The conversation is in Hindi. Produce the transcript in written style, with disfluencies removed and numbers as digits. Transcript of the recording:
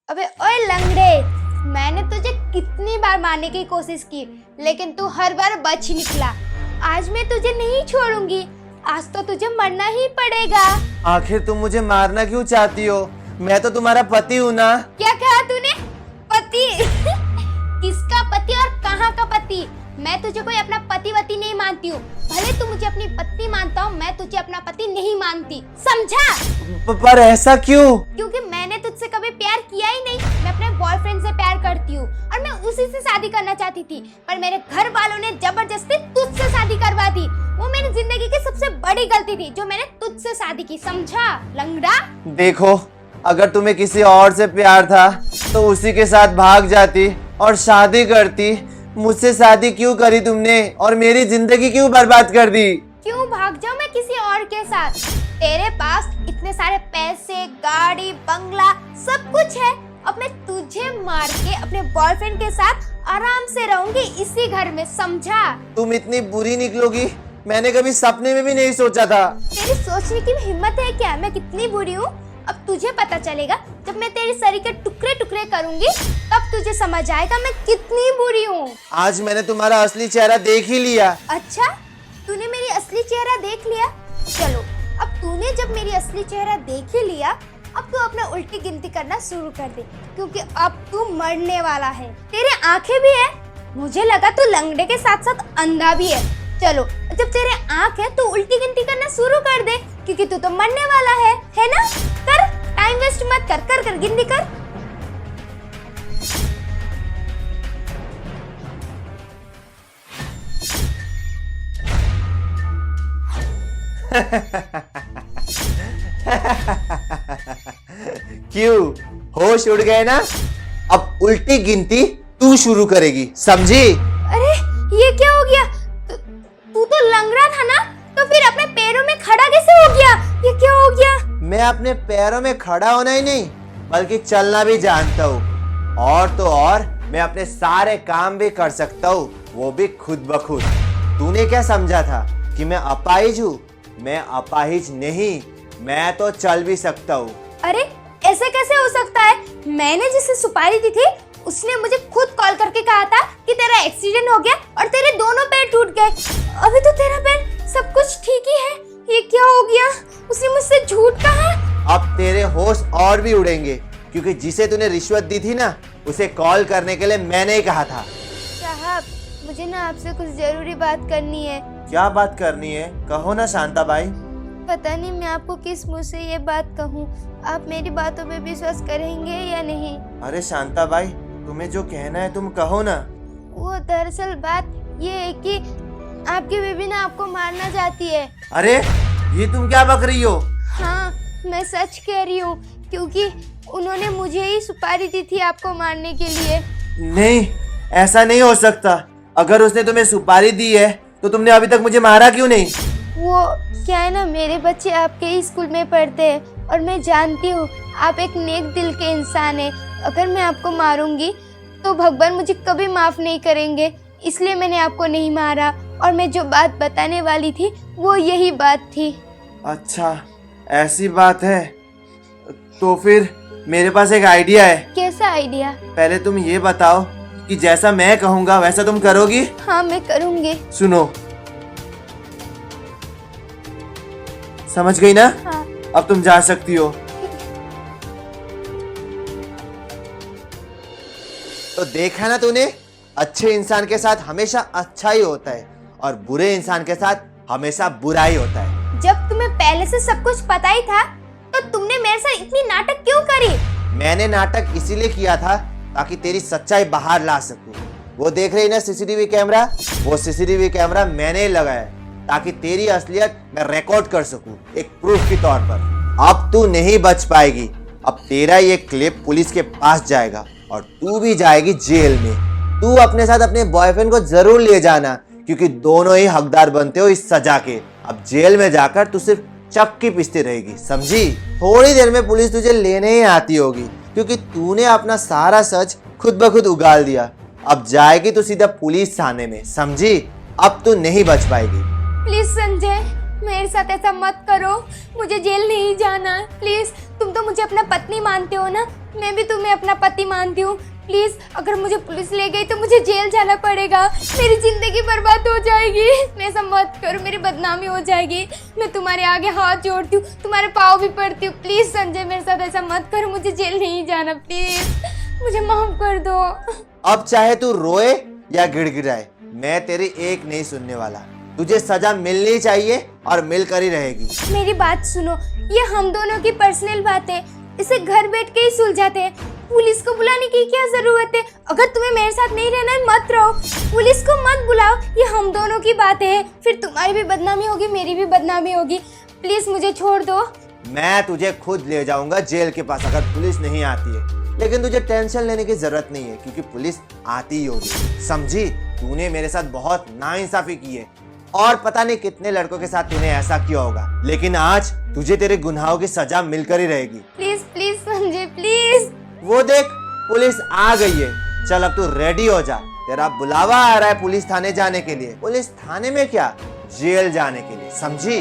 अबे ओए लंगड़े, मैंने तुझे कितनी बार मारने की कोशिश की लेकिन तू हर बार बच निकला। आज मैं तुझे नहीं छोड़ूंगी, आज तो तुझे मरना ही पड़ेगा। आखिर तुम मुझे मारना क्यों चाहती हो? मैं तो तुम्हारा पति हूँ ना। क्या कहा तूने? पति? किसका पति और कहाँ का पति? मैं तुझे कोई अपना पति वती नहीं मानती हूँ। भले तू मुझे अपनी पत्नी मानता हो, मैं तुझे अपना पति नहीं मानती, समझा? पर ऐसा क्यों? क्योंकि मैंने तुझसे कभी प्यार किया ही नहीं। मैं अपने बॉयफ्रेंड से प्यार करती हूँ और मैं उसी से शादी करना चाहती थी, पर मेरे घर वालों ने जबरदस्ती तुझसे शादी करवा दी। वो मेरी जिंदगी की सबसे बड़ी गलती थी जो मैंने तुझसे शादी की, समझा लंगड़ा? देखो, अगर तुम्हें किसी और से प्यार था तो उसी के साथ भाग जाती और शादी करती। मुझसे शादी क्यों करी तुमने और मेरी जिंदगी क्यों बर्बाद कर दी? क्यों भाग जाऊं मैं किसी और के साथ? तेरे पास इतने सारे पैसे, गाड़ी, बंगला सब कुछ है। अब मैं तुझे मार के अपने बॉयफ्रेंड के साथ आराम से रहूंगी इसी घर में, समझा? तुम इतनी बुरी निकलोगी मैंने कभी सपने में भी नहीं सोचा था। तेरी सोचने की हिम्मत है क्या मैं कितनी बुरी हूँ? अब तुझे पता चलेगा जब मैं तेरे शरीर के टुकड़े टुकड़े करूंगी, तब तुझे समझ आएगा मैं कितनी बुरी हूँ। आज मैंने तुम्हारा असली चेहरा देख ही लिया। अच्छा, तूने मेरी असली चेहरा देख लिया? चलो, अब तूने जब मेरी असली चेहरा देख ही लिया, अब तू अपना उल्टी गिनती करना शुरू कर दे, क्योंकि अब तू मरने वाला है। तेरे आंखें भी है, मुझे लगा तू लंगड़े के साथ साथ अंधा भी है। चलो, जब तेरे आंख है तो उल्टी गिनती करना शुरू कर दे, क्योंकि तू तो मरने वाला है ना? कर, टाइम वेस्ट मत कर, कर कर गिनती कर। क्यों, होश उड़ गए ना? अब उल्टी गिनती तू शुरू करेगी, समझी? अरे ये क्या हो गया? तू तो लंगड़ा था ना, तो फिर अपने पैरों में खड़ा कैसे हो गया? ये क्या हो गया? मैं अपने पैरों में खड़ा होना ही नहीं बल्कि चलना भी जानता हूँ, और तो और मैं अपने सारे काम भी कर सकता हूँ, वो भी खुद ब खुद। तूने क्या समझा था कि मैं अपाहिज हूँ? मैं अपाहिज नहीं, मैं तो चल भी सकता हूँ। अरे ऐसे कैसे हो सकता है? मैंने जिसे सुपारी दी थी उसने मुझे खुद कॉल करके कहा था कि तेरा एक्सीडेंट हो गया और तेरे दोनों पैर टूट गए। अभी तो तेरा पैर सब कुछ ठीक ही है, ये क्या हो गया? उसने मुझसे झूठ कहा। अब तेरे होश और भी उड़ेंगे, क्योंकि जिसे तूने रिश्वत दी थी ना, उसे कॉल करने के लिए मैंने ही कहा था। साहब, मुझे ना आपसे कुछ जरूरी बात करनी है। क्या बात करनी है? कहो ना शांता बाई। पता नहीं मैं आपको किस मुंह से ये बात कहूँ, आप मेरी बातों पे विश्वास करेंगे या नहीं? अरे शांता बाई, तुम्हें जो कहना है तुम कहो ना। वो दरअसल बात ये है कि आपकी बीवी ना आपको मारना चाहती है। अरे ये तुम क्या बक रही हो? हाँ, मैं सच कह रही हूँ, क्योंकि उन्होंने मुझे ही सुपारी दी थी आपको मारने के लिए। नहीं, ऐसा नहीं हो सकता। अगर उसने तुम्हें सुपारी दी है तो तुमने अभी तक मुझे मारा क्यों नहीं? वो क्या है ना, मेरे बच्चे आपके ही स्कूल में पढ़ते हैं और मैं जानती हूँ आप एक नेक दिल के इंसान हैं। अगर मैं आपको मारूंगी तो भगवान मुझे कभी माफ नहीं करेंगे, इसलिए मैंने आपको नहीं मारा। और मैं जो बात बताने वाली थी वो यही बात थी। अच्छा, ऐसी बात है तो फिर मेरे पास एक आइडिया है। कैसा आइडिया? पहले तुम ये बताओ कि जैसा मैं कहूँगा वैसा तुम करोगी? हाँ, मैं करूँगी। सुनो, समझ गई ना? हाँ। अब तुम जा सकती हो। तो देखा ना तूने, अच्छे इंसान के साथ हमेशा अच्छा ही होता है और बुरे इंसान के साथ हमेशा बुरा ही होता है। जब तुम्हें पहले से सब कुछ पता ही था तो तुमने मेरे साथ इतनी नाटक क्यों करी? मैंने नाटक इसीलिए किया था ताकि तेरी सच्चाई बाहर ला सकूं। वो देख रही ना सीसीटीवी कैमरा, वो सीसीटीवी कैमरा मैंने ही लगाया है ताकि तेरी असलियत मैं रिकॉर्ड कर सकूं, एक प्रूफ के तौर पर। अब तू नहीं बच पाएगी। अब तेरा ये क्लिप पुलिस के पास जाएगा और तू भी जाएगी जेल में। तू अपने साथ अपने बॉयफ्रेंड को जरूर ले जाना, क्योंकि दोनों ही हकदार बनते हो इस सजा के। अब जेल में जाकर तू सिर्फ चक्की पिसती रहेगी, समझी? थोड़ी देर में पुलिस तुझे लेने ही आती होगी, क्योंकि तूने अपना सारा सच खुद ब खुद उगाल दिया। अब जाएगी तो सीधा पुलिस थाने में, समझी? अब तू नहीं बच पाएगी। प्लीज संजय, मेरे साथ ऐसा मत करो, मुझे जेल नहीं जाना प्लीज। तुम तो मुझे अपना पत्नी मानते हो ना, मैं भी तुम्हें अपना पति मानती हूँ। प्लीज अगर मुझे पुलिस ले गई तो मुझे जेल जाना पड़ेगा, मेरी जिंदगी बर्बाद हो जाएगी। मैं ऐसा मत करो, मेरी बदनामी हो जाएगी। मैं तुम्हारे आगे हाथ जोड़ती हूँ, तुम्हारे पाँव भी पड़ती हूँ। प्लीज संजय मेरे साथ ऐसा मत करो, मुझे जेल नहीं जाना प्लीज, मुझे माफ कर दो। अब चाहे तू रोए या गिड़गिड़ाए, मैं तेरी एक नहीं सुनने वाला। तुझे सजा मिलनी चाहिए और मिलकर ही रहेगी। मेरी बात सुनो, ये हम दोनों की पर्सनल बात है, इसे घर बैठ के ही सुलझाते हैं। पुलिस को बुलाने की क्या जरूरत है? अगर तुम्हें मेरे साथ नहीं रहना है मत रहो, पुलिस को मत बुलाओ, ये हम दोनों की बात है। फिर तुम्हारी भी बदनामी होगी, मेरी भी बदनामी होगी। प्लीज मुझे छोड़ दो। मैं तुझे खुद ले जाऊंगा जेल के पास अगर पुलिस नहीं आती है, लेकिन तुझे टेंशन लेने की जरूरत नहीं है क्योंकि पुलिस आती ही होगी। समझी? तूने मेरे साथ बहुत नाइंसाफी की है और पता नहीं कितने लड़कों के साथ तूने ऐसा किया होगा, लेकिन आज तुझे तेरे गुनाहों की सजा मिलकर ही रहेगी। Please please Sanjay please. वो देख पुलिस आ गई है, चल अब तू रेडी हो जा, तेरा बुलावा आ रहा है पुलिस थाने जाने के लिए। पुलिस थाने में क्या, जेल जाने के लिए, समझी?